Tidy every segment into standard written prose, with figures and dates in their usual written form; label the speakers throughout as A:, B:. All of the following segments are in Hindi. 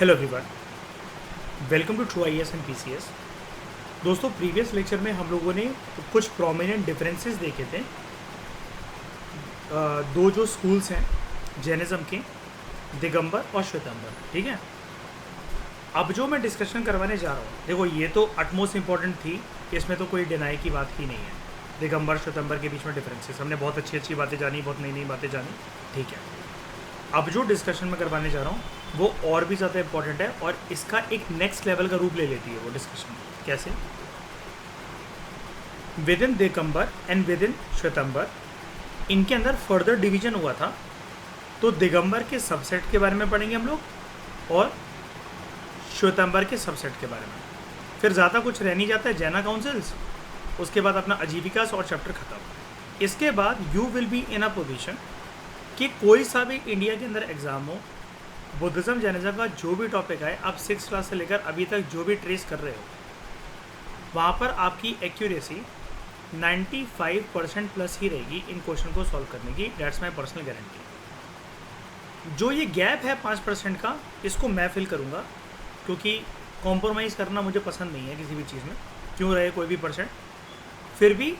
A: Hello everyone, welcome to true IAS and PCS. दोस्तों, प्रीवियस लेक्चर में हम लोगों ने कुछ प्रोमिनेंट डिफरेंसेस देखे थे। दो जो स्कूल्स हैं जैनिज़्म के, दिगंबर और श्वेतांबर। ठीक है, अब जो मैं डिस्कशन करवाने जा रहा हूँ, देखो ये तो अटमोस्ट इम्पॉर्टेंट थी, इसमें तो कोई डिनाई की बात ही नहीं है। दिगंबर श्वेतांबर के बीच में डिफरेंसेस हमने बहुत अच्छी अच्छी बातें जानी, बहुत नई नई बातें जानी। ठीक है, अब जो डिस्कशन मैं करवाने जा रहा हूँ वो और भी ज़्यादा इम्पॉर्टेंट है और इसका एक नेक्स्ट लेवल का रूप ले लेती है वो डिस्कशन। कैसे? Within Digambar and within Shwetambar इनके अंदर फर्दर डिवीजन हुआ था। तो दिगंबर के सबसेट के बारे में पढ़ेंगे हम लोग और श्वेतांबर के सबसेट के बारे में। फिर ज़्यादा कुछ रह नहीं जाता है, जैना काउंसिल्स, उसके बाद अपना आजीविकास और चैप्टर खत्म। इसके बाद you will be in a position कि कोई सा भी इंडिया के अंदर एग्ज़ाम हो, बुद्धिज़्म जैनिज़्म का जो भी टॉपिक आए, आप 6 क्लास से लेकर अभी तक जो भी ट्रेस कर रहे हो, वहाँ पर आपकी एक्यूरेसी 95% प्लस ही रहेगी इन क्वेश्चन को सॉल्व करने की। That's my personal guarantee. जो ये गैप है 5% का, इसको मैं फिल करूँगा, क्योंकि कॉम्प्रोमाइज़ करना मुझे पसंद नहीं है किसी भी चीज़ में, क्यों रहे कोई भी परसेंट। फिर भी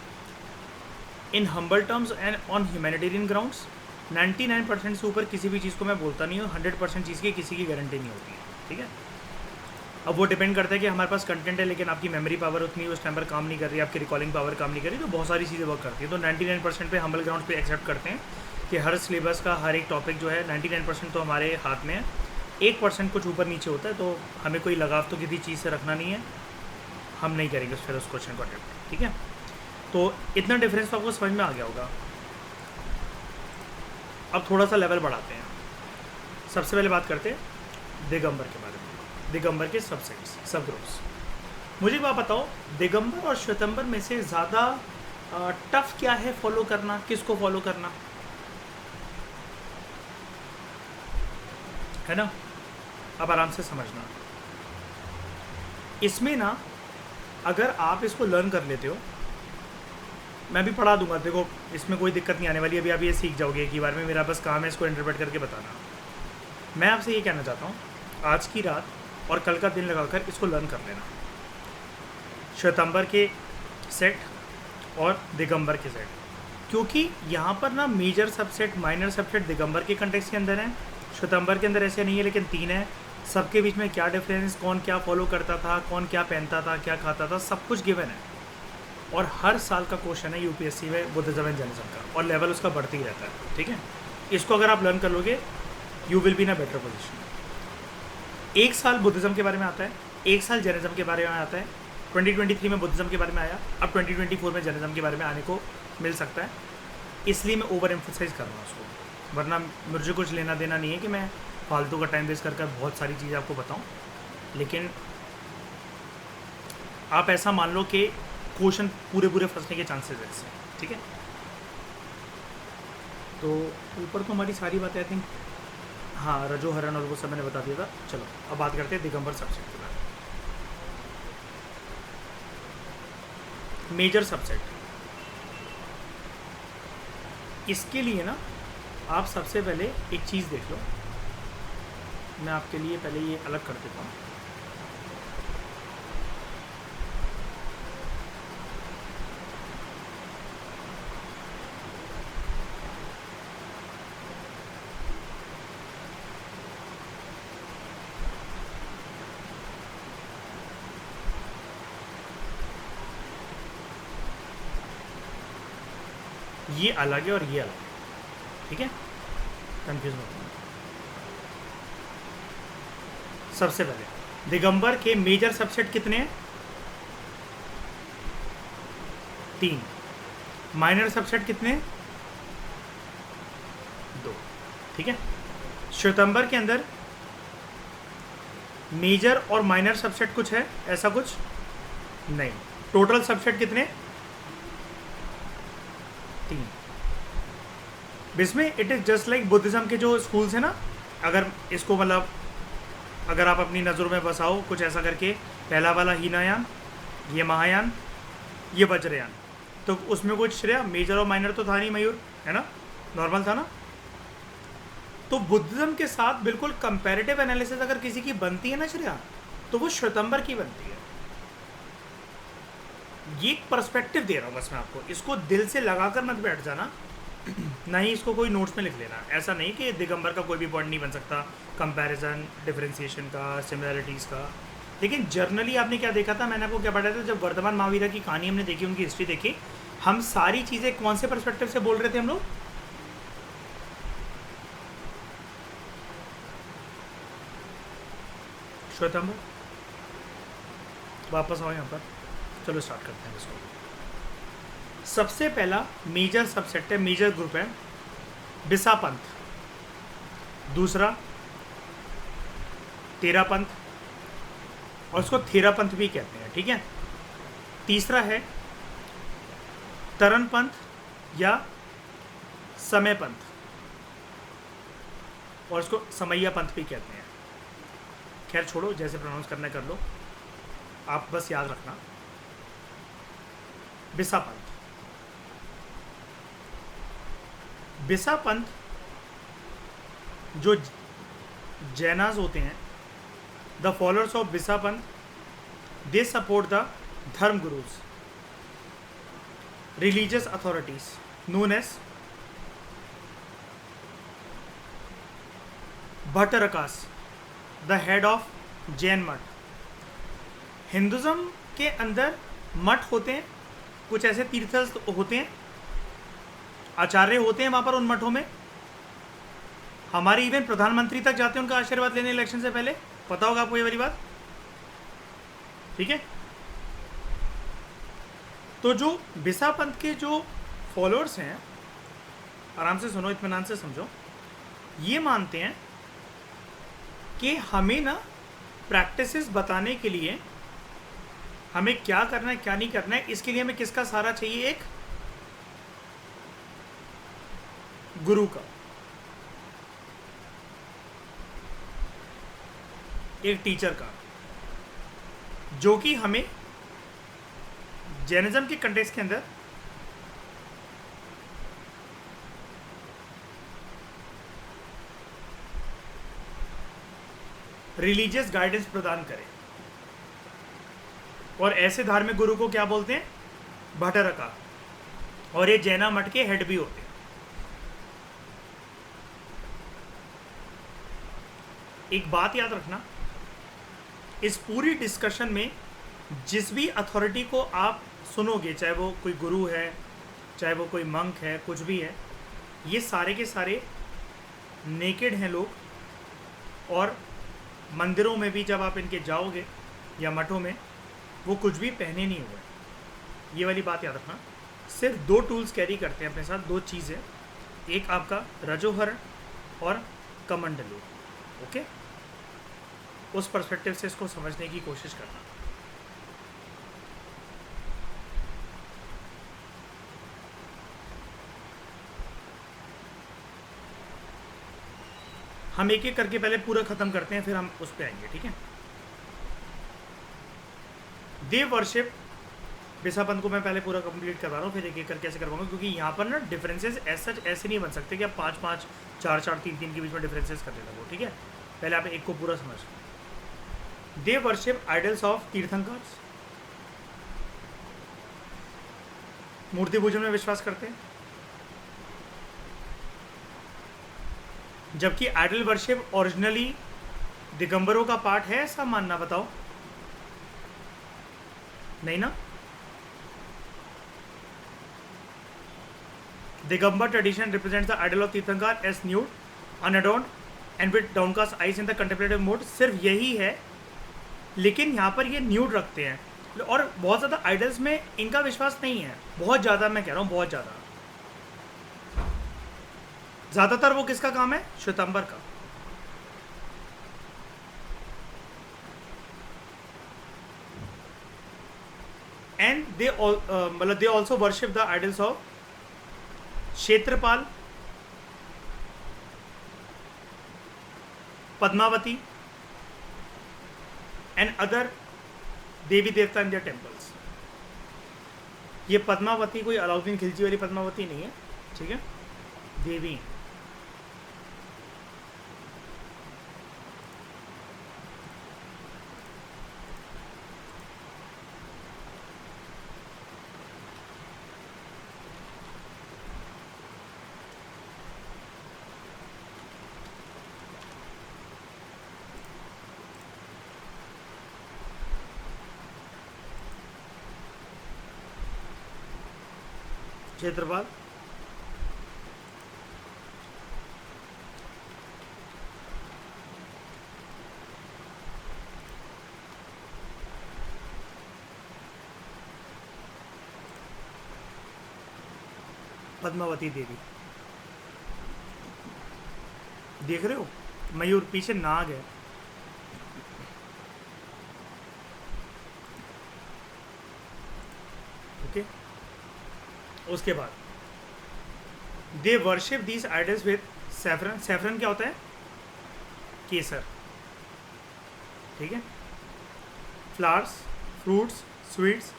A: इन humble terms and on humanitarian grounds 99% से ऊपर किसी भी चीज़ को मैं बोलता नहीं हूँ। 100% चीज़ की किसी की गारंटी नहीं होती है। ठीक है, अब वो डिपेंड करता है कि हमारे पास कंटेंट है लेकिन आपकी मेमोरी पावर उतनी उस टाइम पर काम नहीं कर रही, आपकी रिकॉलिंग पावर काम नहीं कर रही, तो बहुत सारी चीज़ें वर्क करती है। तो 99% पे हम्बल ग्राउंड पे एक्सेप्ट करते हैं कि हर सिलेबस का हर एक टॉपिक जो है 99% तो हमारे हाथ में है। 1% कुछ ऊपर नीचे होता है, तो हमें कोई लगाव तो किसी चीज़ से रखना नहीं है, हम नहीं करेंगे फिर उस क्वेश्चन को अटेम्प्ट। ठीक है, तो इतना डिफरेंस तो आपको समझ में आ गया होगा। अब थोड़ा सा लेवल बढ़ाते हैं। सबसे पहले बात करते हैं दिगंबर के बारे में, दिगंबर के सबसेट्स, सब ग्रुप्स। मुझे एक बात बताओ, दिगंबर और श्वेतांबर में से ज़्यादा टफ क्या है फॉलो करना, किसको फॉलो करना है ना? अब आराम से समझना। इसमें ना, अगर आप इसको लर्न कर लेते हो, मैं भी पढ़ा दूंगा, देखो इसमें कोई दिक्कत नहीं आने वाली। अभी आप ये सीख जाओगे एक ही बार में, मेरा बस काम है इसको इंटरप्रेट करके बताना। मैं आपसे ये कहना चाहता हूँ, आज की रात और कल का दिन लगाकर इसको लर्न कर लेना, श्वेतांबर के सेट और दिगंबर के सेट। क्योंकि यहाँ पर ना major subset minor subset Digambar के कंटेक्स्ट के अंदर है, श्वेतांबर के अंदर ऐसे नहीं है लेकिन 3 है। सबके बीच में क्या डिफरेंस, कौन क्या फॉलो करता था, कौन क्या पहनता था, क्या खाता था, सब कुछ गिवन है। और हर साल का क्वेश्चन है यूपीएससी में बुद्धिज़्म एंड जैनिज़्म का, और लेवल उसका बढ़ते ही रहता है। ठीक है, इसको अगर आप लर्न कर लोगे, you will be in a better position. एक साल बुद्धिज़्म के बारे में आता है, एक साल जैनिज़्म के बारे में आता है। 2023 में बुद्धिज़्म के बारे में आया, अब 2024 में जैनिज़्म के बारे में आने को मिल सकता है। इसलिए मैं ओवर एम्फोसाइज़ कर रहा हूँ उसको, वरना मुझे कुछ लेना देना नहीं है कि मैं फालतू का टाइम वेस्ट कर बहुत सारी चीज़ें आपको बताऊँ। लेकिन आप ऐसा मान लो कि क्वेश्चन पूरे फंसने के चांसेस है इससे। ठीक है, तो ऊपर तो हमारी सारी बातें आई थिंक, हाँ, रजो हरण और वो सब मैंने बता दिया था। चलो अब बात करते हैं दिगंबर सबसेट के बारे में। मेजर सबसेट, इसके लिए ना आप सबसे पहले एक चीज़ देख लो। मैं आपके लिए पहले ये अलग कर देता हूँ। ये अलग है और ये अलग है। ठीक है, कंफ्यूज मत होना। सबसे पहले दिगंबर के मेजर सबसेट कितने हैं? 3। माइनर सबसेट कितने हैं? 2। ठीक है, श्वेतांबर के अंदर मेजर और माइनर सबसेट कुछ है, ऐसा कुछ नहीं। टोटल सबसेट कितने? 3। इसमें it is just like Buddhism के जो स्कूल्स हैं ना, अगर इसको मतलब अगर आप अपनी नज़रों में बसाओ कुछ ऐसा करके, पहला वाला हीनायान, ये महायान, ये वज्रयान, तो उसमें कुछ श्रेया मेजर और माइनर तो था नहीं मयूर, है ना, नॉर्मल था ना। तो बुद्धिज्म के साथ बिल्कुल कंपैरेटिव एनालिसिस अगर किसी की बनती है ना श्रेया, तो वो श्वेतंबर की बनती है। ये एक पर्सपेक्टिव दे रहा हूँ बस मैं आपको, इसको दिल से लगाकर मत बैठ जाना, नहीं इसको कोई नोट्स में लिख लेना। ऐसा नहीं कि दिगंबर का कोई भी पॉइंट नहीं बन सकता, कंपैरिजन, डिफरेंशिएशन का, सिमिलरिटीज़ का। लेकिन जर्नली आपने क्या देखा था, मैंने आपको क्या पढ़ाया था, जब वर्धमान महावीरा की कहानी हमने देखी, उनकी हिस्ट्री देखी, हम सारी चीज़ें कौन से पर्सपेक्टिव से बोल रहे थे हम लोग? श्वेतंबर। वापस आओ यहाँ पर, चलो स्टार्ट करते हैं इसको। सबसे पहला मेजर सबसेट है, मेजर ग्रुप है बिसा पंथ, दूसरा तेरा पंथ, और उसको थेरा पंथ भी कहते हैं, ठीक है। तीसरा है तरन पंथ या समय पंथ, और उसको समैया पंथ भी कहते हैं। खैर छोड़ो, जैसे प्रोनाउंस करना कर लो, आप बस याद रखना बिसा पंथ। बिसा पंथ जो जैनाज होते हैं, द फॉलोअर्स ऑफ बिसा पंथ, दे support the dharma gurus, religious authorities known as Bhattarakas, the head of Jain math. Hinduism के अंदर मठ होते हैं, कुछ ऐसे तीर्थस्थ होते हैं, आचार्य होते हैं वहाँ पर उन मठों में। हमारे इवन प्रधानमंत्री तक जाते हैं उनका आशीर्वाद लेने इलेक्शन से पहले, पता होगा आपको ये वाली बात, ठीक है। तो जो बिसा पंथ के जो फॉलोअर्स हैं, आराम से सुनो, इत्मीनान से समझो, ये मानते हैं कि हमें ना प्रैक्टिसेस बताने के लिए हमें क्या करना है क्या नहीं करना है, इसके लिए हमें किसका सहारा चाहिए? एक गुरु का, एक टीचर का, जो कि हमें जैनिज्म के कंटेक्स्ट के अंदर रिलीजियस गाइडेंस प्रदान करे। और ऐसे धार्मिक गुरु को क्या बोलते हैं? भट्टरका। और ये जैना मठ के हेड भी होते हैं। एक बात याद रखना, इस पूरी डिस्कशन में जिस भी अथॉरिटी को आप सुनोगे, चाहे वो कोई गुरु है, चाहे वो कोई मंक है, कुछ भी है, ये सारे के सारे नेकेड हैं लोग। और मंदिरों में भी जब आप इनके जाओगे या मठों में, वो कुछ भी पहने नहीं हुए। ये वाली बात याद रखना। सिर्फ दो टूल्स कैरी करते हैं अपने साथ, दो चीज़ें, एक आपका रजोहरण और कमंडलू। ओके, उस पर्सपेक्टिव से इसको समझने की कोशिश करना। हम एक एक करके पहले पूरा खत्म करते हैं, फिर हम उस पर आएंगे, ठीक है। देव वर्शिप बिसा पंथ को मैं पहले पूरा कंप्लीट करवा रहा हूँ, फिर एक एक करके ऐसे करवाऊंगा, क्योंकि यहाँ पर ना डिफरेंसेस ऐसा ऐसे नहीं बन सकते कि आप 5-5, 4-4, 3-3 के बीच में डिफरेंसेस कर देना वो, ठीक है। पहले आप एक को पूरा समझ। देव वर्शिप आइडल्स ऑफ तीर्थंकर्स, मूर्ति पूजन में विश्वास करते हैं, जबकि आइडल वर्शिप ओरिजिनली दिगंबरों का पार्ट है, ऐसा मानना? बताओ, नहीं ना? Digambar tradition represents the idol of tirthankara as nude, unadorned and with downcast eyes in the contemplative mode. सिर्फ यही है, लेकिन यहाँ पर ये न्यूड रखते हैं। और बहुत ज़्यादा आइडल्स में इनका विश्वास नहीं है, बहुत ज़्यादा, मैं कह रहा हूँ बहुत ज़्यादा। ज़्यादातर वो किसका काम है? श्वेतांबर का। एंड दे मतलब they also worship the idols of Kshetrapal, Padmavati and other devi devta in there temples. ये पद्मावती कोई अलाउद्दीन खिलजी वाली पद्मावती नहीं है, ठीक है, देवी। क्षेत्रपाल, पद्मावती देवी। देख रहे हो मयूर, पीछे नाग है। ओके, उसके बाद they worship these idols with saffron. Saffron क्या होता है? केसर, ठीक है। Flowers, fruits, sweets,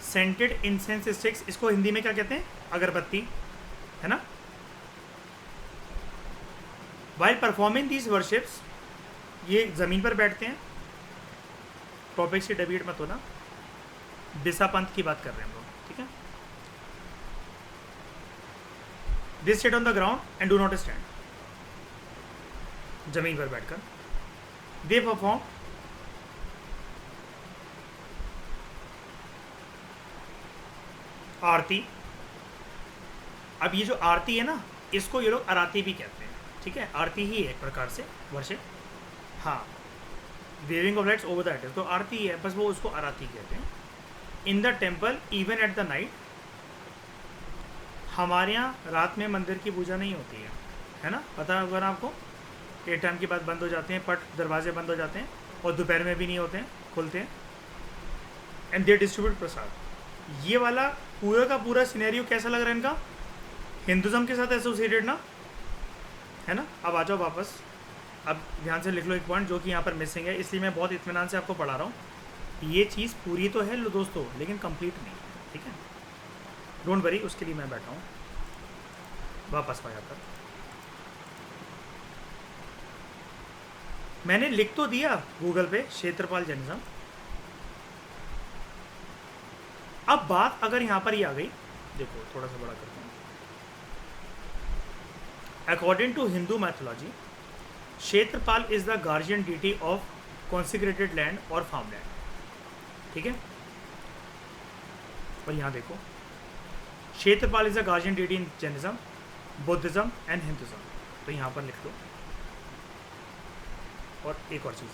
A: scented incense sticks, इसको हिंदी में क्या कहते हैं? अगरबत्ती, है ना। वाइल परफॉर्मिंग दीज वर्शिप्स, ये ज़मीन पर बैठते हैं। टॉपिक से डेविएट मत होना, बिसा पंथ की बात कर रहे हैं हम लोग, ठीक है। They sit on the ground and do not stand, जमीन पर बैठकर। दे परफॉर्म आरती। अब ये जो आरती है ना, इसको ये लोग आराती भी कहते हैं, ठीक है। आरती ही है एक प्रकार से वर्शिप, हाँ। Waving of lights over the idol, तो आरती है, बस वो उसको आराती कहते हैं। In the temple even at the night, हमारे यहाँ रात में मंदिर की पूजा नहीं होती है ना, पता होगा ना आपको। एक टाइम के बाद बंद हो जाते हैं, पट दरवाजे बंद हो जाते हैं, और दोपहर में भी नहीं होते हैं, खुलते हैं। एंड दे डिस्ट्रीब्यूट प्रसाद। ये वाला पूरा का पूरा सिनेरियो कैसा लग रहा है इनका? हिंदुज़म के साथ एसोसिएटेड ना, है ना। अब आ जाओ वापस, अब ध्यान से लिख लो एक पॉइंट जो कि यहाँ पर मिसिंग है, इसलिए मैं बहुत इत्मीनान से आपको पढ़ा रहा हूँ। ये चीज़ पूरी तो है लो दोस्तों, लेकिन कंप्लीट नहीं है, ठीक है। डोंट वरी, उसके लिए मैं बैठा हूँ। वापस आ जाकर मैंने लिख तो दिया गूगल पे क्षेत्रपाल जैनिज्म। अब बात अगर यहाँ पर ही आ गई, देखो थोड़ा सा बड़ा करता हूँ। According to Hindu mythology, Kshetrapal is the guardian deity of consecrated land और फार्म लैंड, ठीक है। और यहाँ देखो, Kshetrapal is the guardian deity in Jainism, Buddhism and Hinduism, तो यहाँ पर लिख लो। और एक और चीज़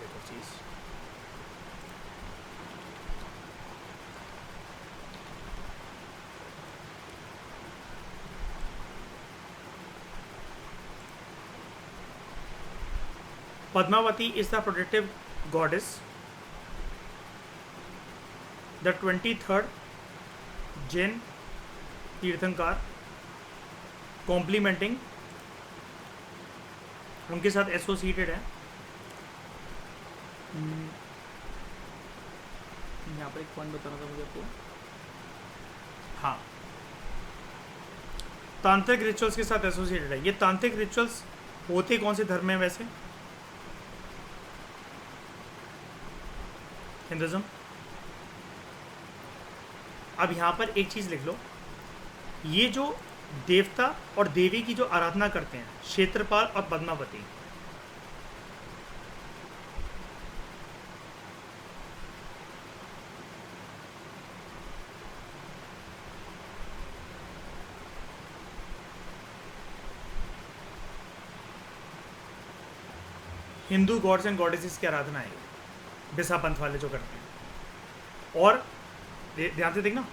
A: Padmavati is the protective goddess. The 23rd Jain tirthankara, complementing, उनके साथ एसोसिएटेड है। यहाँ पर एक पॉइंट बताना था मुझे आपको, हाँ, तांत्रिक रिचुअल्स के साथ एसोसिएटेड है। ये तांत्रिक रिचुअल्स होते कौन से धर्म में वैसे? हिंदुज़म। अब यहाँ पर एक चीज़ लिख लो, ये जो देवता और देवी की जो आराधना करते हैं, क्षेत्रपाल और Padmavati, Hindu gods and goddesses की आराधना है, बिसा पंथ वाले जो करते हैं। और ध्यान से देखना,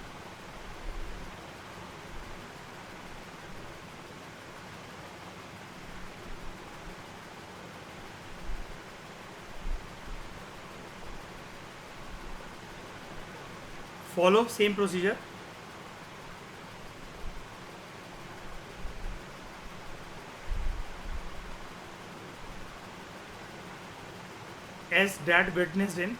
A: follow same procedure. As dad witnessed in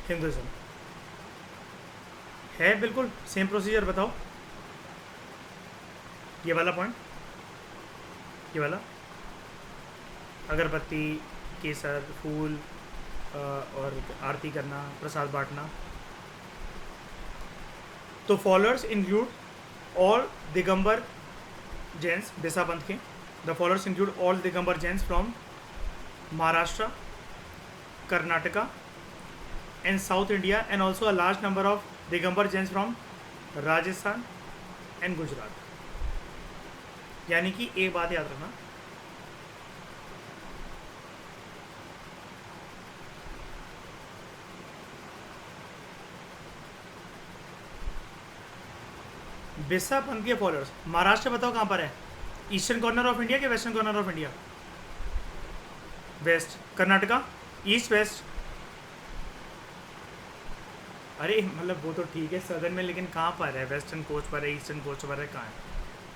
A: Hinduism, है बिल्कुल सेम प्रोसीजर। बताओ ये वाला पॉइंट, ये वाला अगरबत्ती, केसर, फूल और आरती करना, प्रसाद बांटना। तो followers include all Digambar Jains, बिसा पंथ के। The followers include all Digambar Jains from Maharashtra, Karnataka, and South India, and also a large number of Digambar Jains from Rajasthan and Gujarat. यानी कि एक बात याद रखना, बिरसा पंथ के फॉलोअर्स। महाराष्ट्र बताओ कहाँ पर है? ईस्टर्न कॉर्नर ऑफ इंडिया के western corner of India? West. Karnataka east west? अरे मतलब वो तो ठीक है सदर्न में, लेकिन कहाँ पर है? वेस्टर्न कोस्ट पर है, ईस्टर्न कोस्ट पर है, कहाँ है?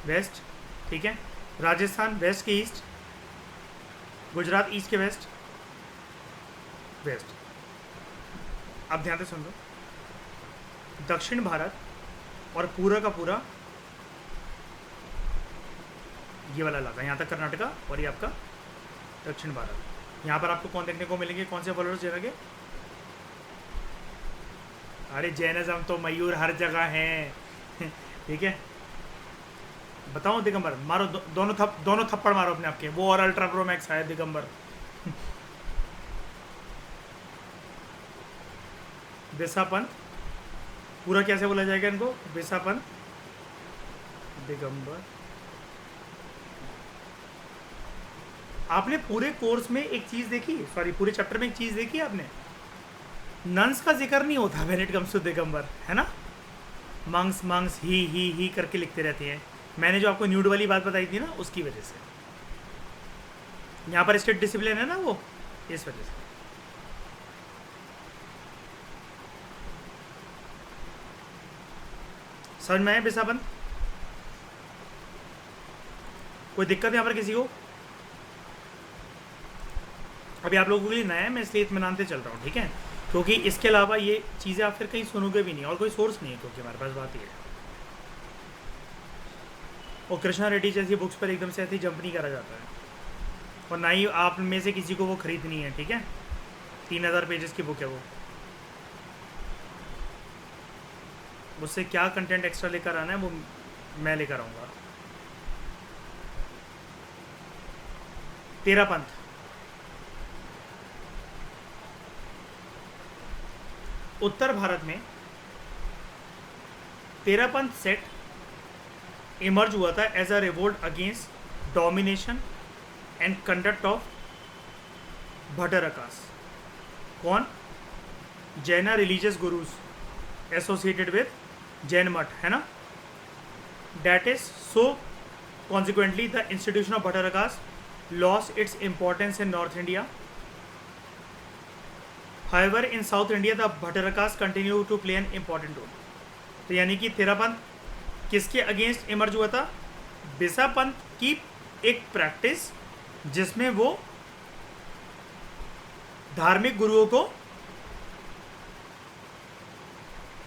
A: वेस्ट, ठीक है। राजस्थान वेस्ट के ईस्ट, गुजरात ईस्ट के वेस्ट, वेस्ट। अब ध्यान से सुन लो, दक्षिण भारत और पूरा का पूरा ये वाला इलाका, यहाँ तक कर्नाटका, और ये आपका दक्षिण भारत। यहाँ पर आपको कौन देखने को मिलेंगे, कौन से फॉलोअर्स जगह? अरे जैनिज्म तो मयूर हर जगह है ठीक है। बताओ दिगंबर, मारो दोनों थप्पड़ मारो अपने आपके, वो और अल्ट्रा प्रो मैक्स है दिगंबर बिरसा पंथ, पूरा कैसे बोला जाएगा इनको? बिरसा पंथ, दिगंबर। आपने पूरे कोर्स में एक चीज देखी, सॉरी पूरे चैप्टर में एक चीज देखी आपने, नन्स का जिक्र नहीं होता when it comes to Digambar, है ना? मंग्स मंग्स ही करके लिखते रहते हैं। मैंने जो आपको न्यूड वाली बात बताई थी ना, उसकी वजह से। यहाँ पर स्टेट डिसिप्लिन है ना, वो इस वजह से। समझ में आया बिरसा पंथ? कोई दिक्कत यहाँ पर किसी को? अभी आप लोगों के लिए नया है, मैं इसलिए इत्मीनान से चल रहा हूँ, ठीक है? क्योंकि इसके अलावा ये चीज़ें आप फिर कहीं सुनोगे भी नहीं, और कोई सोर्स नहीं है, क्योंकि हमारे पास बात ही है। और कृष्णा रेड्डी जैसी बुक्स पर एकदम से ऐसे जंप नहीं करा जाता है, और ना ही आप में से किसी को वो खरीदनी है, ठीक है? 3000 पेजेस की बुक है वो। उससे क्या कंटेंट एक्स्ट्रा लेकर आना है वो मैं लेकर आऊँगा। तेरा पंथ, उत्तर भारत में तेरा पंथ सेट इमर्ज हुआ था as a revolt against domination and conduct of Bhattarakas. कौन? Jaina religious gurus associated with Jain math, है ना? That is so consequently the institution of Bhattarakas lost its importance in North India. However, in South India the Bhattarakas continue to play an important role. तो यानी कि तेरा पंथ किसके अगेंस्ट इमर्ज हुआ था? बिरसा पंथ की एक प्रैक्टिस जिसमें वो धार्मिक गुरुओं को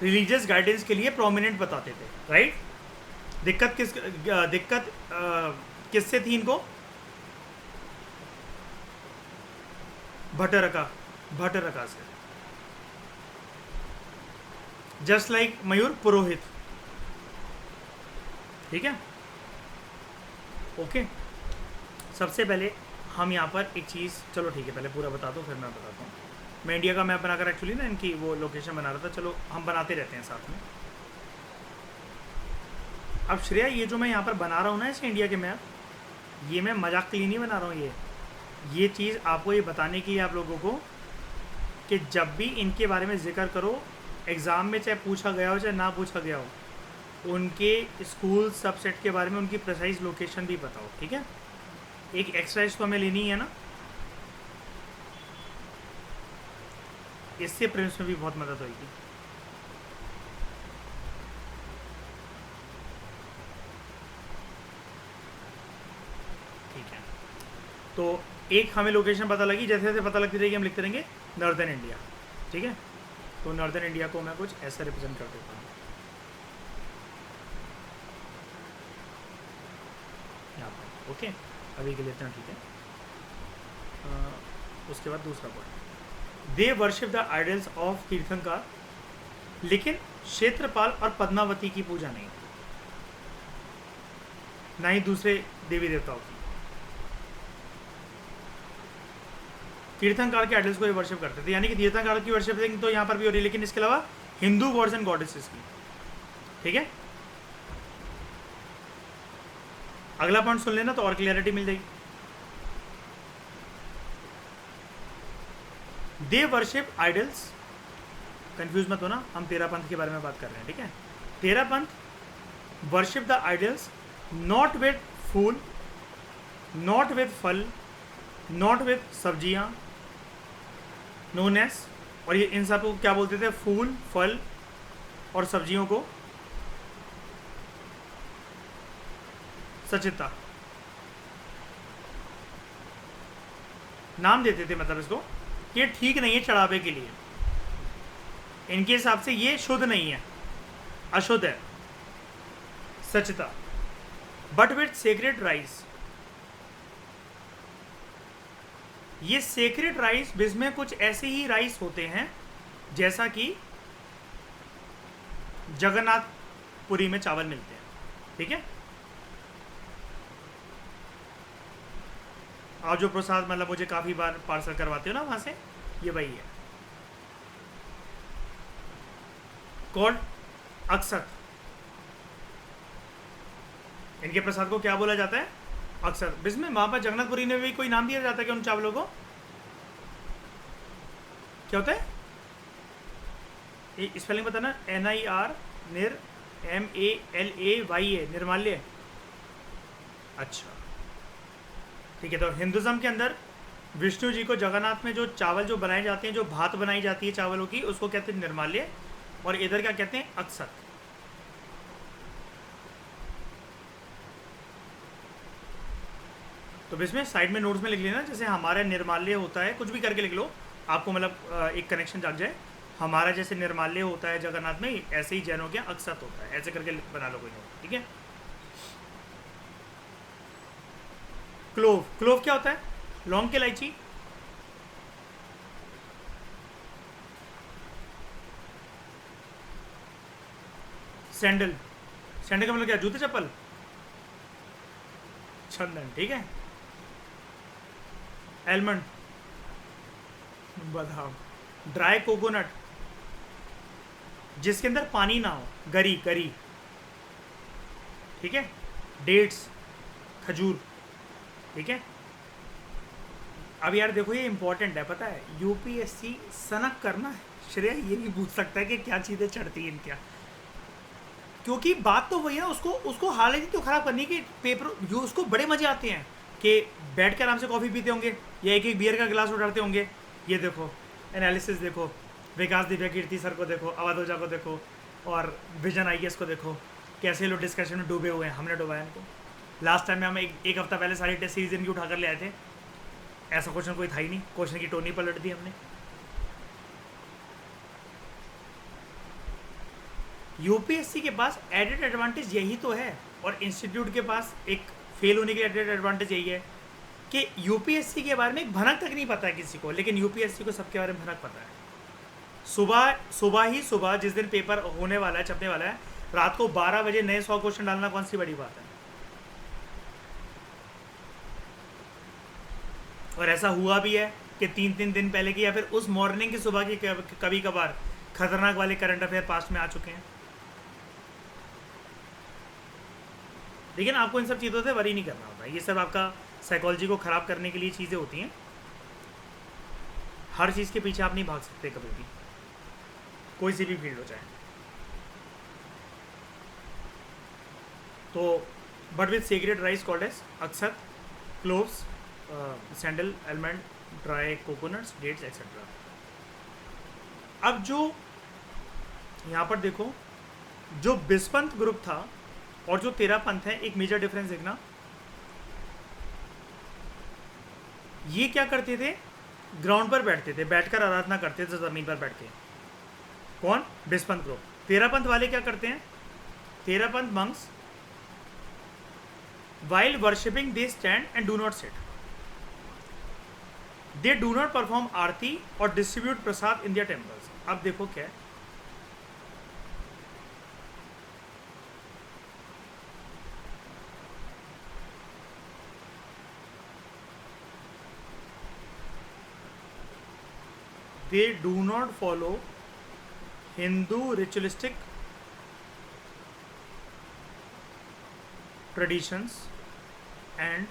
A: रिलीजियस गाइडेंस के लिए प्रोमिनेंट बताते थे, राइट? दिक्कत किससे थी इनको? भट्टरका से। जस्ट लाइक मयूर पुरोहित, ठीक है? ओके, सबसे पहले हम यहाँ पर एक चीज़, चलो ठीक है, पहले पूरा बता दो फिर मैं बताता हूँ। मैं इंडिया का मैप बनाकर एक्चुअली ना इनकी वो लोकेशन बना रहा था, चलो हम बनाते रहते हैं साथ में। अब श्रेया, ये जो मैं यहाँ पर बना रहा हूँ ना इसे इंडिया के मैप, ये मैं मजाक के लिए नहीं बना रहा हूँ। ये चीज़ आपको ये बताने की है आप लोगों को कि जब भी इनके बारे में जिक्र करो एग्ज़ाम में, चाहे पूछा गया हो चाहे ना पूछा गया हो, उनके स्कूल सबसेट के बारे में उनकी प्रिसाइज लोकेशन भी बताओ, ठीक है? एक एक्सरसाइज तो हमें लेनी है ना, इससे प्रिंस में भी बहुत मदद होगी। ठीक है, तो एक हमें लोकेशन पता लगी, जैसे जैसे पता लगती रहेगी हम लिखते रहेंगे नॉर्दर्न इंडिया, ठीक है? तो नॉर्दर्न इंडिया को मैं कुछ ऐसा रिप्रेजेंट कर देता हूँ यहाँ पर, ओके? अभी के लिए इतना ठीक है। उसके बाद दूसरा point, they worship the idols of तीर्थंकर, लेकिन क्षेत्रपाल और पद्मावती की पूजा नहीं, ना ही दूसरे देवी देवताओं की। तीर्थंकर के आइडल्स को ये वर्शिप करते थे, यानी कि तीर्थंकर की वर्शिपिंग तो यहाँ पर भी हो रही है, लेकिन इसके अलावा हिंदू गॉड्स एंड गॉडेसेस की। ठीक है, अगला पॉइंट सुन लेना तो और क्लियरिटी मिल जाएगी। दे वर्शिप आइडल्स, कंफ्यूज मत होना, हम तेरा पंथ के बारे में बात कर रहे हैं। ठीक है, Terapanth worship the idols not with फूल, नॉट विद फल, नॉट विद सब्जियां, नोन एज, और ये इन सब को क्या बोलते थे, फूल, फल और सब्जियों को सचिता नाम देते थे। मतलब इसको, ये ठीक नहीं है चढ़ावे के लिए, इनके हिसाब से ये शुद्ध नहीं है, अशुद्ध है, Sachita. But with sacred rice, ये सेक्रेड राइस जिसमें कुछ ऐसे ही राइस होते हैं जैसा कि जगन्नाथपुरी में चावल मिलते हैं। ठीक है, आप जो प्रसाद मतलब मुझे काफ़ी बार पार्सल करवाते हो ना वहाँ से, ये वही है, कॉल्ड अक्षत। इनके प्रसाद को क्या बोला जाता है, अक्षत। इसमें वहाँ पर जगन्नाथपुरी में भी कोई नाम दिया जाता है कि उन चावलों को क्या होता है, स्पेलिंग बताना, NIR, निर, MALAYA, निर्माल्य। अच्छा ठीक है, तो हिंदुज़म के अंदर विष्णु जी को जगन्नाथ में जो चावल जो बनाए जाते हैं, जो भात बनाई जाती है चावलों की, उसको कहते हैं निर्माल्य, और इधर क्या कहते हैं, अक्षत। तो इसमें साइड में नोट्स में लिख लेना, जैसे हमारा निर्माल्य होता है, कुछ भी करके लिख लो, आपको मतलब एक कनेक्शन जाग जाए। हमारा जैसे निर्माल्य होता है जगन्नाथ में, ऐसे ही जैनों के अक्षत होता है, ऐसे करके बना लो कोई नोट। ठीक है, क्लोव, क्लोव क्या होता है, लौंग की इलायची। सैंडल, सैंडल का मतलब क्या, जूते चप्पल, चंदन। ठीक है, एलमंड, बादाम, ड्राई कोकोनट जिसके अंदर पानी ना हो, गरी, गरी। ठीक है, डेट्स, खजूर। ठीक है, अब यार देखो ये इंपॉर्टेंट है, पता है, यूपीएससी सनक करना है, श्रेय ये भी पूछ सकता है कि क्या चीज़ें चढ़ती हैं क्या, क्योंकि बात तो वही है, उसको हालत ही तो ख़राब करनी कि पेपर जो उसको बड़े मज़े आते हैं कि बैठ के आराम से कॉफ़ी पीते होंगे या एक एक बियर का गिलास उठाते होंगे। ये देखो एनालिसिस देखो, विकास दिव्या कीर्ति सर को देखो, अवध ओझा को देखो, और विजन IAS को देखो, कैसे लोग डिस्कशन में डूबे हुए हैं, हमने डुबाया इनको। लास्ट टाइम में हम एक हफ्ता पहले सारी टेस्ट सीरीज इनकी उठा कर ले आए थे, ऐसा क्वेश्चन कोई था ही नहीं, क्वेश्चन की टोनी पलट दी हमने। यूपीएससी के पास एडेड एडवांटेज यही तो है, और इंस्टीट्यूट के पास एक फेल होने की एडेड एडवांटेज यही है कि यूपीएससी के बारे में एक भनक तक नहीं पता है किसी को, लेकिन यूपीएससी को सबके बारे में भनक पता है। सुबह जिस दिन पेपर होने वाला है, छपने वाला है, रात को 12 बजे नए 100 क्वेश्चन डालना कौन सी बड़ी बात है। और ऐसा हुआ भी है कि 3-3 दिन पहले की या फिर उस मॉर्निंग की सुबह की कभी कभार खतरनाक वाले करंट अफेयर पास्ट में आ चुके हैं। लेकिन आपको इन सब चीज़ों से वरी नहीं करना होता, ये सब आपका साइकोलॉजी को ख़राब करने के लिए चीज़ें होती हैं। हर चीज़ के पीछे आप नहीं भाग सकते कभी भी, कोई सी भी फील्ड हो जाए। तो but with secret rice called as akshat, cloves, sandal, almond, dry coconuts, dates etcetera. अब जो यहाँ पर देखो, जो बिस्पंथ ग्रुप था और जो तेरा पंथ है, एक मेजर डिफरेंस देखना। ये क्या करते थे, ग्राउंड पर बैठते थे, बैठकर आराधना करते थे ज़मीन पर बैठ के। कौन, बिस्पंथ ग्रुप। तेरा पंथ वाले क्या करते हैं, तेरा पंथ monks while worshipping they stand and do not sit. They do not perform आरती और distribute Prasad in their temples. अब देखो क्या है, they do not follow Hindu ritualistic traditions and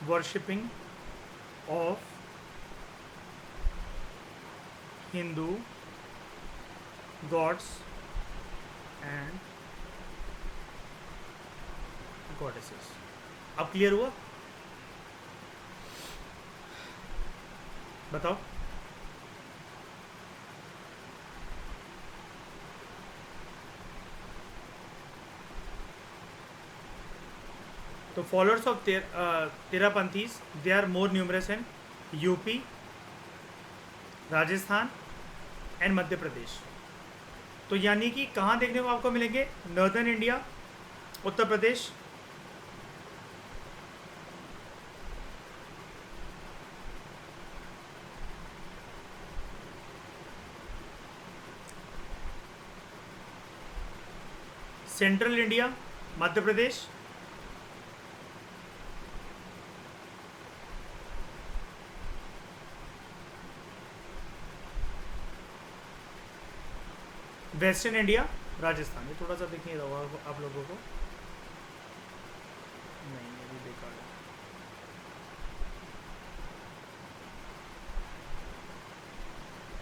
A: worshipping of Hindu gods and goddesses. अब क्लियर हुआ? बताओ. तो followers of Terapanthis they are more numerous in UP, Rajasthan and Madhya Pradesh. तो यानी कि कहाँ देखने को आपको मिलेंगे? Northern India, Uttar Pradesh, central India, Madhya Pradesh, western India, Rajasthan. ये थोड़ा सा दिख नहीं रहा होगा आप लोगों को. नहीं, ये भी बेकार है.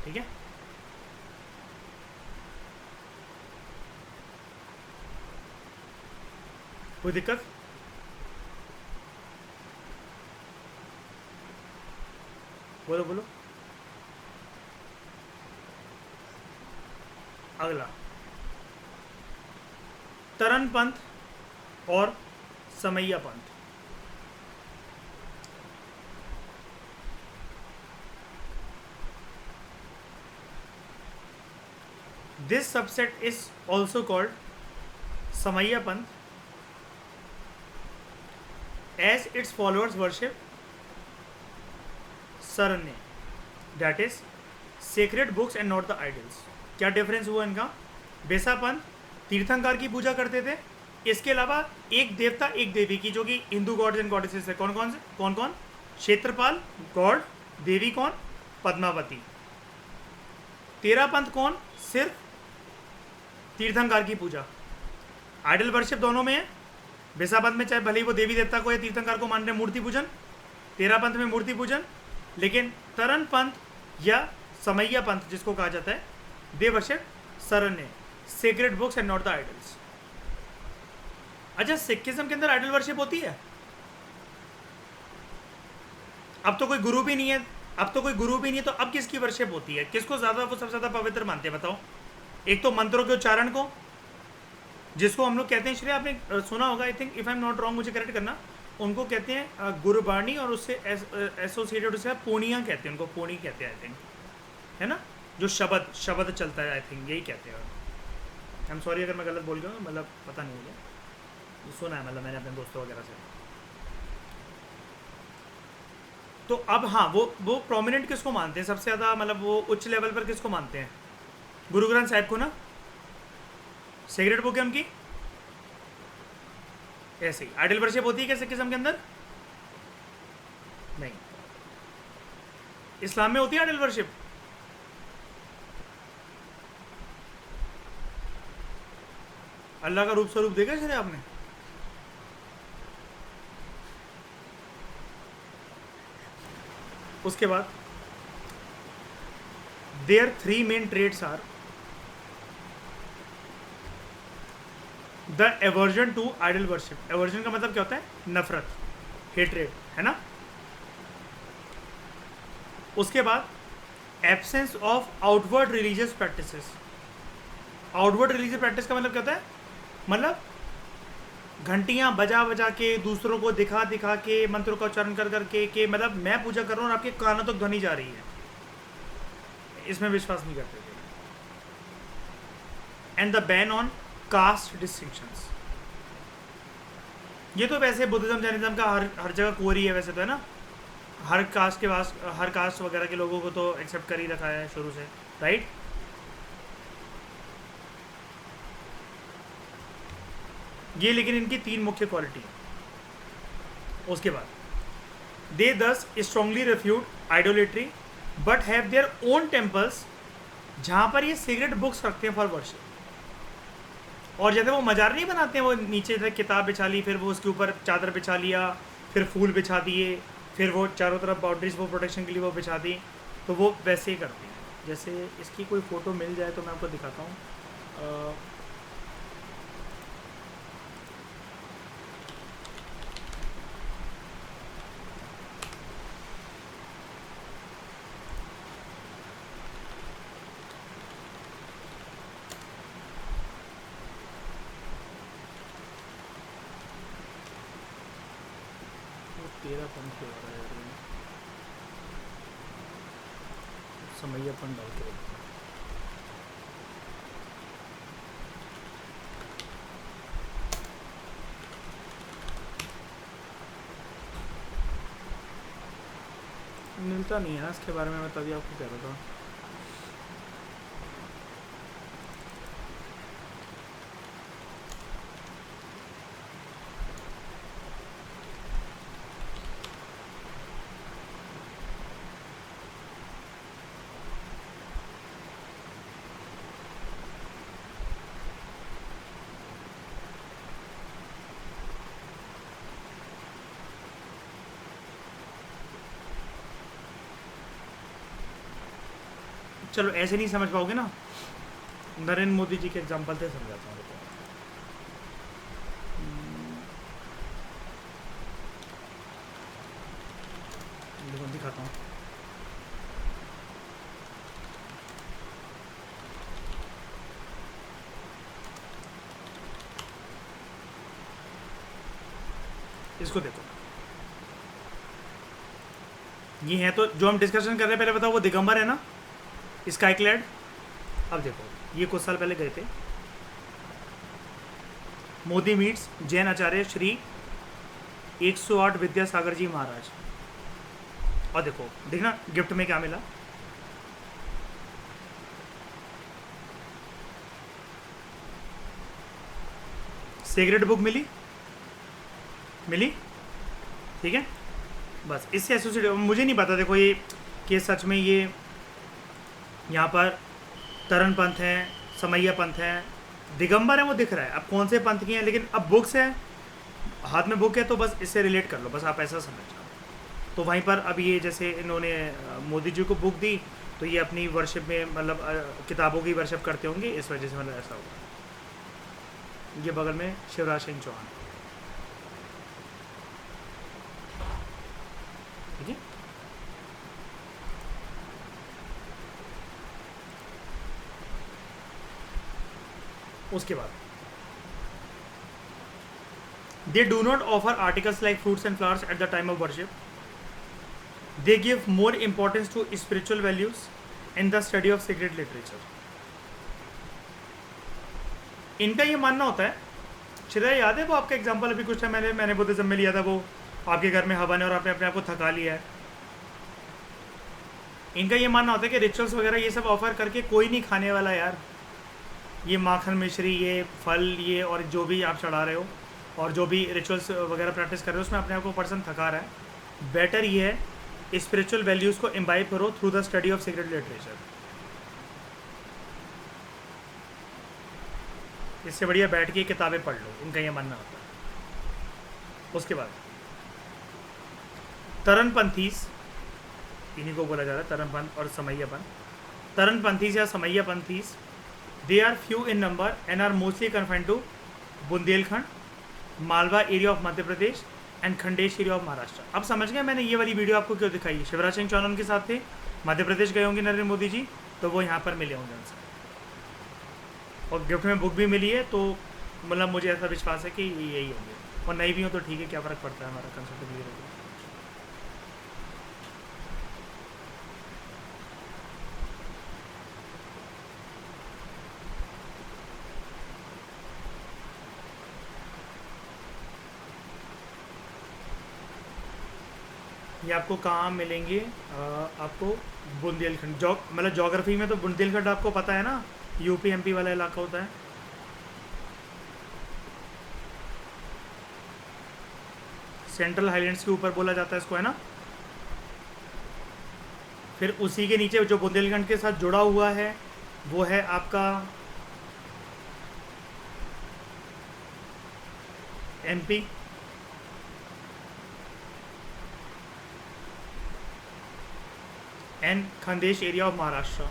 A: ठीक है. कोई दिक्कत? बोलो बोलो. अगला तरन पंथ और Samaiya panth. This subset is also called Samaiya panth as its followers worship saranya, that is sacred books and not the idols. क्या डिफरेंस हुआ इनका? बेसापंथ तीर्थंकर की पूजा करते थे. इसके अलावा एक देवता एक देवी की, जो कि हिंदू गॉड्स एंड गॉडेसेस है. कौन कौन से? कौन कौन? क्षेत्रपाल गॉड, देवी कौन? पद्मावती. तेरापंथ कौन? सिर्फ तीर्थंकर की पूजा. आइडल वर्शिप दोनों में है. बेसापंथ में चाहे भले ही वो देवी देवता को या तीर्थंकर को मान रहे, मूर्ति पूजन. तेरापंथ में मूर्ति पूजन. लेकिन तरन पंथ या समैया पंथ जिसको कहा जाता है, they worship saranya, sacred books and not the idols. अच्छा, सिखिज्म के अंदर आइडल वर्शिप होती है? अब तो कोई गुरु भी नहीं है. तो अब किसकी वर्शिप होती है? किसको ज्यादा, वो सबसे ज्यादा पवित्र मानते हैं? बताओ. एक तो मंत्रों के उच्चारण को, जिसको हम लोग कहते हैं, श्रेय आपने सुना होगा, I think, if I am not wrong, मुझे करेक्ट करना, उनको कहते हैं गुरबाणी, और उससे एसोसिएटेड उससे पूर्णिया कहते हैं. उनको पूर्णी कहते हैं, आई थिंक, है ना, जो शब्द चलता है. आई थिंक यही कहते हैं. आई एम सॉरी अगर मैं गलत बोल गया हूँ, मतलब पता नहीं मुझे, सुना है, मतलब मैंने अपने दोस्तों वगैरह से. तो अब हाँ, वो प्रोमिनेंट किसको मानते हैं सबसे ज़्यादा, मतलब वो उच्च लेवल पर किसको मानते हैं? गुरु ग्रंथ साहिब को ना. सेक्रेड बुक है उनकी. ऐसे ही आइडल वर्शिप होती है क्या सिखिज्म के अंदर? नहीं. इस्लाम में होती है आइडल वर्शिप? अल्लाह का रूप स्वरूप देखा है आपने? उसके बाद there 3 main trades are the aversion to idol worship. Aversion का मतलब क्या होता है? नफरत, हेट्रेड, है ना. उसके बाद absence of outward religious practices. Outward religious practice का मतलब क्या होता है? मतलब घंटियां बजा बजा के, दूसरों को दिखा दिखा के, मंत्रों का उच्चारण कर करके के, मतलब मैं पूजा कर रहा हूँ और आपके कानों तक ध्वनि जा रही है. इसमें विश्वास नहीं करते थे. And the ban on caste distinctions. ये तो वैसे बुद्धिज्म जैनिज्म का हर जगह कोर ही है वैसे तो, है ना. हर कास्ट वगैरह के लोगों को तो एक्सेप्ट कर ही रखा है शुरू से, राइट. ये लेकिन इनकी 3 मुख्य क्वालिटी है. उसके बाद दे दस strongly refute idolatry but have their own temples, जहाँ पर ये सिगरेट बुक्स रखते हैं फॉर वर्शिप। और जैसे वो मजार नहीं बनाते हैं, वो नीचे से किताब बिछा ली, फिर वो उसके ऊपर चादर बिछा लिया, फिर फूल बिछा दिए, फिर वो चारों तरफ बाउंड्रीज वो प्रोटेक्शन के लिए वो बिछा दी, तो वो वैसे ही करते हैं। जैसे इसकी कोई फ़ोटो मिल जाए तो मैं आपको दिखाता हूँ। तेरा पंख हो रहा है, समैयापन डाल के रखते हैं। मिलता नहीं है ना इसके बारे में, मैं तभी आपको कह रहा था। चलो ऐसे नहीं समझ पाओगे ना, नरेंद्र मोदी जी के एग्जाम्पल से समझाता हूँ। देखो दिखाता हूँ। इसको देखो, ये है तो जो हम डिस्कशन कर रहे हैं, पहले बताओ वो दिगंबर है ना, स्काई क्लैड। अब देखो ये कुछ साल पहले गए थे, मोदी मीट्स जैन आचार्य श्री 108 विद्यासागर जी महाराज। और देखो देखना गिफ्ट में क्या मिला। सीक्रेट बुक मिली, ठीक है। बस इससे एसोसिएट, मुझे नहीं पता देखो ये कि सच में ये यहाँ पर तरन पंथ है, समैया पंथ है, दिगंबर है, वो दिख रहा है। अब कौन से पंथ की हैं, लेकिन अब बुक्स है, हाथ में बुक है, तो बस इससे रिलेट कर लो, बस आप ऐसा समझ जाओ। तो वहीं पर अब ये जैसे इन्होंने मोदी जी को बुक दी, तो ये अपनी वर्शिप में मतलब किताबों की वर्शिप करते होंगे, इस वजह से मतलब ऐसा होगा। ये बगल में शिवराज सिंह चौहान, ठीक है। उसके बाद they do not offer articles like fruits and flowers at the time of worship. They give more importance to spiritual values in the study of secret literature. इनका ये मानना होता है, श्रेया याद है वो आपका एग्जाम्पल अभी कुछ टाइम मैंने बुद्धिज्म में लिया था, वो आपके घर में हवन है और आपने अपने आप को थका लिया है। इनका ये मानना होता है कि रिचुअल्स वगैरह ये सब ऑफर करके कोई नहीं खाने वाला यार, ये माखन मिश्री, ये फल, ये और जो भी आप चढ़ा रहे हो और जो भी रिचुअल्स वगैरह प्रैक्टिस कर रहे हो, उसमें अपने आप को पर्सन थका रहा है। बेटर ये है स्पिरिचुअल वैल्यूज़ को इम्बाइब करो through the study of secret literature. इससे बढ़िया बैठ के किताबें पढ़ लो, उनका ये मानना होता है। उसके बाद तरनपंथीस, इन्हीं को बोला जा रहा है तरनपंथ और समैयापंथ। तरनपंथीस या Samaiyapanthis, they are few in number and are mostly confined to Bundelkhand, Malwa area of Madhya Pradesh and Khandesh area of Maharashtra. अब समझ गए मैंने ये वाली वीडियो आपको क्यों दिखाई। शिवराज सिंह चौहान के साथ थे, मध्य प्रदेश गए होंगे नरेंद्र मोदी जी, तो वो यहाँ पर मिले होंगे उनसे, और गिफ्ट में बुक भी मिली है। तो मतलब मुझे ऐसा विश्वास है कि यही होंगे, और नहीं भी हो तो ठीक है, क्या फ़र्क पड़ता है, हमारा कंसेप्ट क्लियर हो गया। ये आपको कहाँ मिलेंगे, आपको बुंदेलखंड, मतलब जोग्राफी में तो बुंदेलखंड आपको पता है ना, यूपी एमपी वाला इलाका होता है। सेंट्रल हाईलैंड्स के ऊपर बोला जाता है इसको, है ना, फिर उसी के नीचे जो बुंदेलखंड के साथ जुड़ा हुआ है वो है आपका MP, and Khandesh area of Maharashtra.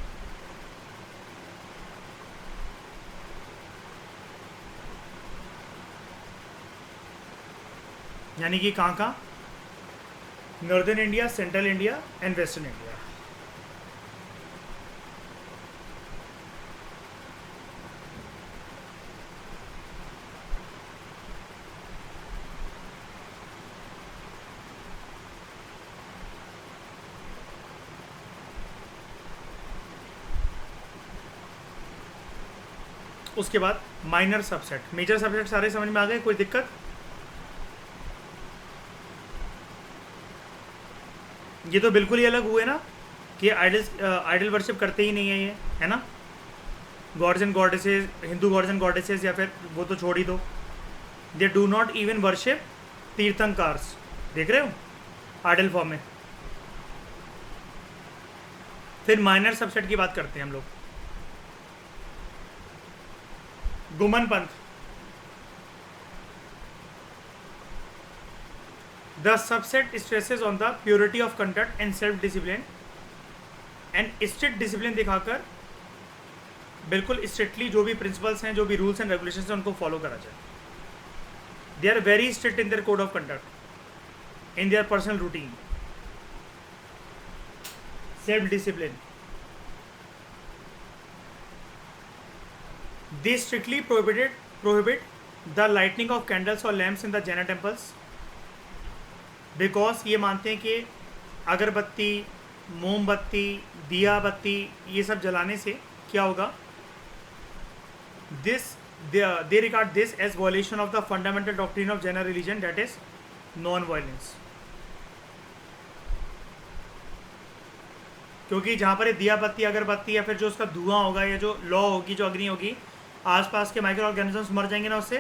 A: यानी कि कहाँ कहाँ, northern India, central India and western India. उसके बाद माइनर सबसेट, मेजर सबसेट सारे समझ में आ गए, कोई दिक्कत? ये तो बिल्कुल ही अलग हुए ना कि आइडल वर्शिप करते ही नहीं है ये, है ना। Gods and goddesses, Hindu gods and goddesses, या फिर वो तो छोड़ ही दो, they do not even worship tirthankaras, देख रहे हो, आइडल फॉर्म में। फिर माइनर सबसेट की बात करते हैं हम लोग। गुमन पंथ, the subset stresses on the purity of conduct and self discipline and strict discipline दिखाकर बिल्कुल स्ट्रिक्टली जो भी प्रिंसिपल्स हैं, जो भी रूल्स एंड रेगुलेशंस हैं, उनको फॉलो करा जाए। They are very strict in their code of conduct, in their personal routine, self discipline. They strictly prohibit the lighting of candles or lamps in the Jaina temples because ये मानते हैं कि अगरबत्ती, मोमबत्ती, दिया बत्ती ये सब जलाने से क्या होगा, they regard this as violation of the fundamental doctrine of Jaina religion, that is non-violence। क्योंकि जहाँ पर ये दिया बत्ती, अगरबत्ती या फिर जो उसका धुआं होगा या जो लौ होगी, जो अग्नि होगी, आसपास के माइक्रो ऑर्गेनिजम्स मर जाएंगे ना उससे।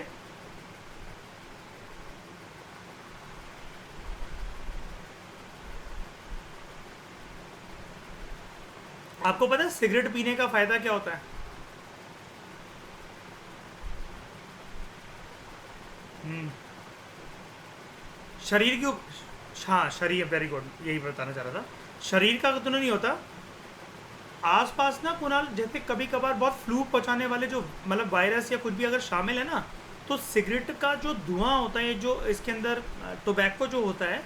A: आपको पता है सिगरेट पीने का फायदा क्या होता है? शरीर की, हाँ शरीर, वेरी गुड, यही बताना चाह रहा था। शरीर का तो नहीं होता, आसपास ना कुणाल, जैसे कभी कभार बहुत फ्लू पहुंचाने वाले जो मतलब वायरस या कुछ भी अगर शामिल है ना, तो सिगरेट का जो धुआं होता है, जो इसके अंदर टोबैको जो होता है,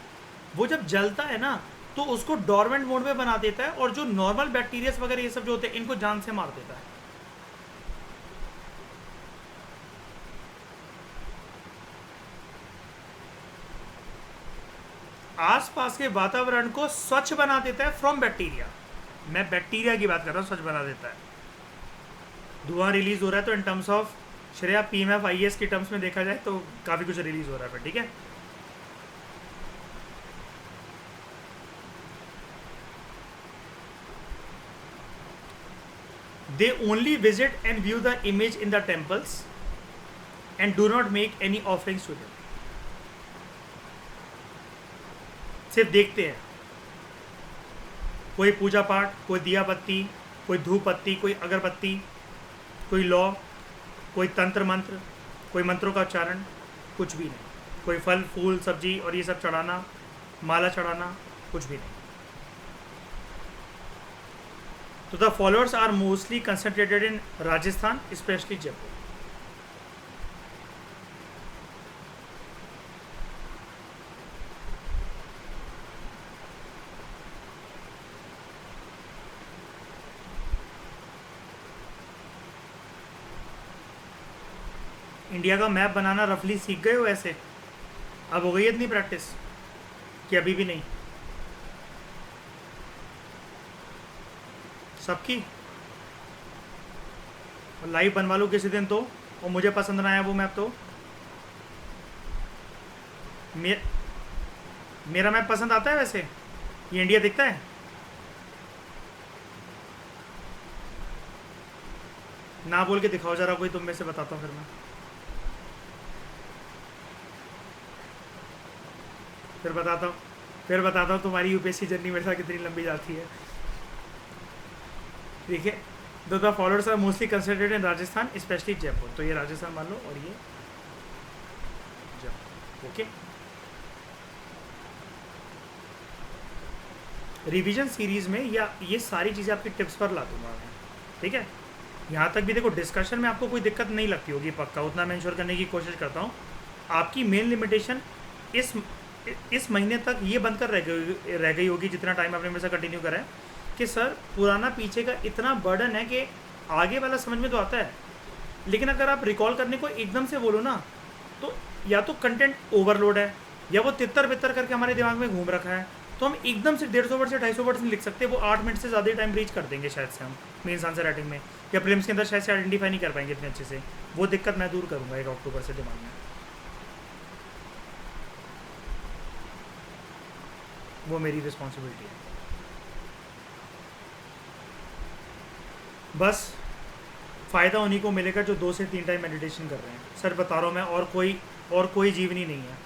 A: वो जब जलता है ना तो उसको डोरमेंट मोड में बना देता है, और जो नॉर्मल बैक्टीरियास वगैरह ये सब जो होते हैं इनको जान से मार देता है। आसपास के वातावरण को स्वच्छ बना देता है फ्रॉम बैक्टीरिया। मैं बैक्टीरिया की बात कर रहा हूँ, स्वच्छ बना देता है। धुआं रिलीज हो रहा है तो in terms of Shreya PMF IAS की टर्म्स में देखा जाए तो काफ़ी कुछ रिलीज हो रहा है, ठीक है। They only visit and view the image in the temples and do not make any offerings to them। सिर्फ देखते हैं, कोई पूजा पाठ, कोई दिया बत्ती, कोई धूप बत्ती, कोई अगरबत्ती, कोई लौ, कोई तंत्र मंत्र, कोई मंत्रों का उच्चारण, कुछ भी नहीं। कोई फल फूल सब्जी और ये सब चढ़ाना, माला चढ़ाना, कुछ भी नहीं। तो the followers are mostly concentrated in Rajasthan, especially Jaipur. India का मैप बनाना रफली सीख गए हो ऐसे? अब हो गई इतनी प्रैक्टिस कि अभी भी नहीं? सबकी लाइव बनवा लो किसी दिन तो, और मुझे पसंद ना आया वो मैप तो। मेरा मैप पसंद आता है वैसे, ये इंडिया दिखता है। ना बोल के दिखाओ जरा कोई, तुम में से बताता हूँ फिर मैं फिर बताता हूँ तुम्हारी यूपीएससी जर्नी मेरे साथ कितनी लंबी जाती है। देखिए, the followers are mostly concentrated in Rajasthan, especially Jaipur. तो ये राजस्थान मान लो और ये जयपुर। ओके, रिवीजन सीरीज में या ये सारी चीज़ें आपकी टिप्स पर ला दूंगा मैं, ठीक है। यहाँ तक भी देखो, डिस्कशन में आपको कोई दिक्कत नहीं लगती होगी, पक्का उतना मैं इंश्योर करने की कोशिश करता हूँ। आपकी मेन लिमिटेशन इस महीने तक ये बनकर रह गई होगी, जितना टाइम आपने मेरे से कंटिन्यू करा है, कि सर पुराना पीछे का इतना बर्डन है कि आगे वाला समझ में तो आता है, लेकिन अगर आप रिकॉल करने को एकदम से बोलो ना, तो या तो कंटेंट ओवरलोड है, या वो तितर बितर करके हमारे दिमाग में घूम रखा है। तो हम एकदम से 150 वर्ड से 250 वर्ड नहीं लिख सकते, वो 8 मिनट से ज़्यादा टाइम रीच कर देंगे शायद से हम मेन्स आंसर राइटिंग में, या प्रीलिम्स के अंदर शायद से आइडेंटिफाई नहीं कर पाएंगे इतने अच्छे से। वो दिक्कत मैं दूर करूँगा 1 अक्टूबर से दिमाग में, वो मेरी रिस्पॉन्सिबिलिटी है। बस फ़ायदा उन्हीं को मिलेगा जो 2 से 3 टाइम मेडिटेशन कर रहे हैं। सर बता रहा हूँ मैं, और कोई जीवनी नहीं है।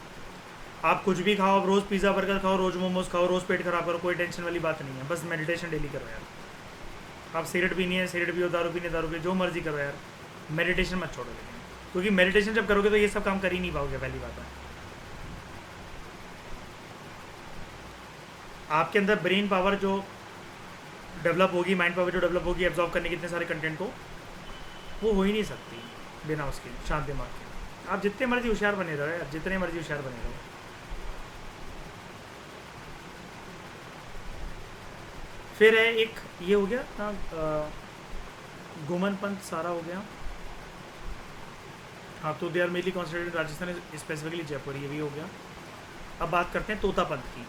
A: आप कुछ भी खाओ, आप रोज़ पिज़्ज़ा बर्गर खाओ, रोज़ मोमोज खाओ, रोज़ पेट खराब करो, कोई टेंशन वाली बात नहीं है। बस मेडिटेशन डेली करो यार। आप सिगरेट पीनी है सिगरेट पियो, दारू पीनी दारू पियो, जो मर्जी करो यार, मेडिटेशन मत छोड़ो। लेकिन क्योंकि मेडिटेशन जब करोगे तो ये सब काम कर ही नहीं पाओगे, पहली बात है। आपके अंदर ब्रेन पावर जो डेवलप होगी, माइंड पावर जो डेवलप होगी एब्जॉर्व करने के इतने सारे कंटेंट को, वो हो ही नहीं सकती बिना उसके शांत दिमाग के। आप जितने मर्जी होशियार बने रहो यार, जितने मर्जी होशियार बने रहो। फिर है एक ये हो गया ना, गुमन पंथ सारा हो गया। हाँ, तो they are mainly concentrated Rajasthan, specifically Jaipur, ये भी हो गया। अब बात करते हैं तोता पंथ की।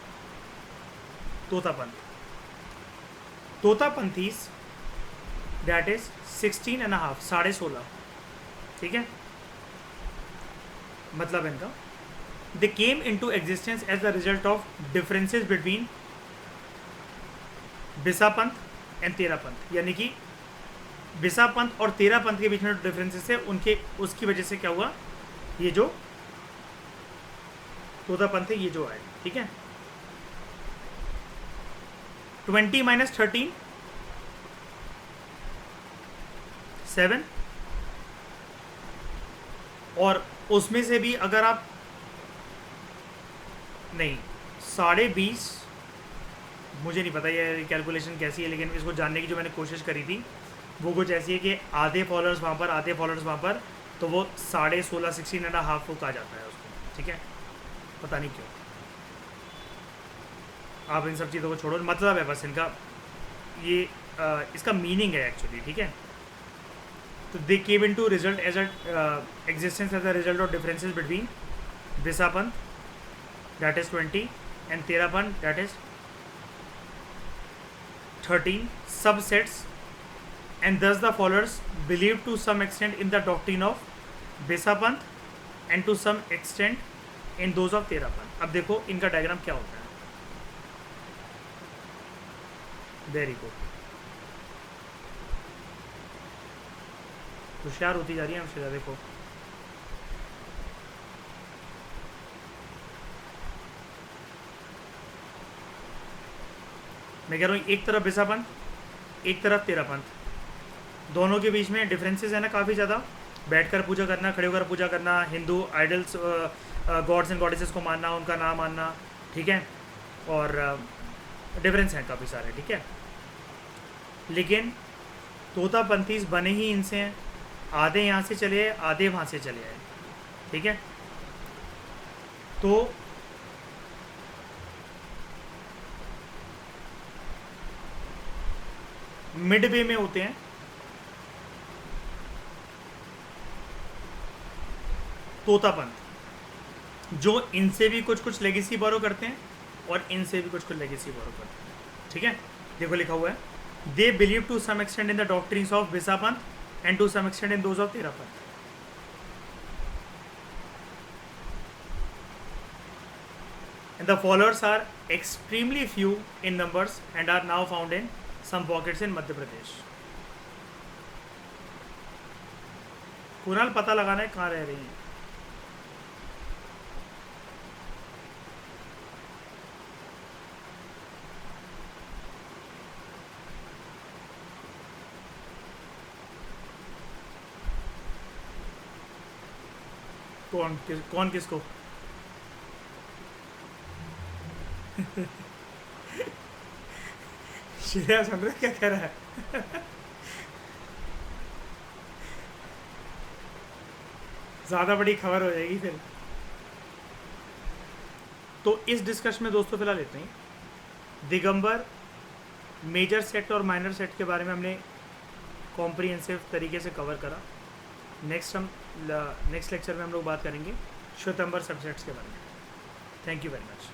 A: तोता पंथ, तोता पंथीस दैट इज 16.5, 16.5, ठीक है। मतलब इनका, they came into existence as the result of differences between Bisa पंथ एंड तेरा पंथ, यानी कि बिसा पंथ और तेरा पंथ के बीच में डिफरेंसेस है उनके, उसकी वजह से क्या हुआ, ये जो तोता पंथ है ये जो आए, ठीक है। 20 - 13 7, और उसमें से भी अगर आप नहीं 20.5, मुझे नहीं पता ये कैलकुलेशन कैसी है, लेकिन इसको जानने की जो मैंने कोशिश करी थी वो कुछ ऐसी है कि आधे फॉलोअर्स वहाँ पर, आधे फॉलोअर्स वहाँ पर, तो वो 16.5, 16.5 को कहा जाता है उसको, ठीक है। पता नहीं क्यों, आप इन सब चीज़ों को छोड़ो, मतलब है बस इनका ये इसका मीनिंग है एक्चुअली, ठीक है। तो they came into result as existence as a result of differences between Bisapanth that is 20 and Terapanth that is 13 subsets, and thus the followers believe to some extent in the doctrine of Besapanth and to some extent in those of Terapanth। अब देखो इनका डायग्राम क्या होता है, वेरी गुड, होशियार होती जा रही है हमसे। देखो मैं कह रहा हूँ, एक तरफ बिसापंथ, एक तरफ तेरापंथ, दोनों के बीच में डिफरेंसेस है ना काफ़ी ज़्यादा। बैठकर पूजा करना, खड़े होकर पूजा करना, Hindu idols, God's and goddesses को मानना, उनका नाम मानना, ठीक है, और डिफरेंस हैं काफ़ी सारे, ठीक है। लेकिन तोता पंथीस बने ही इनसे हैं, आधे यहाँ से चले आए, आधे वहाँ से चले आए, ठीक है। तो मिड वे में होते हैं तोता पंथ, जो इनसे भी कुछ कुछ लेगेसी बोरो करते हैं और इनसे भी कुछ कुछ लेगेसी बोरो करते हैं, ठीक है। देखो लिखा हुआ है, they believe to some extent in the doctrines of बिसा पंथ and to some extent in those of Terapanth. And the followers are extremely few in numbers and are now found in some pockets in Madhya Pradesh। Kunal पता लगाना है कहाँ रह रही हैं। कौन किसको? श्रेया सुन रहा है क्या कह रहा है? ज़्यादा बड़ी खबर हो जाएगी फिर। तो इस डिस्कशन में दोस्तों फिलहाल इतना ही। दिगंबर मेजर सेट और माइनर सेट के बारे में हमने कॉम्प्रिहेंसिव तरीके से कवर करा। नेक्स्ट लेक्चर में हम लोग बात करेंगे श्वेतंबर सबसेट्स के बारे में। Thank you very much.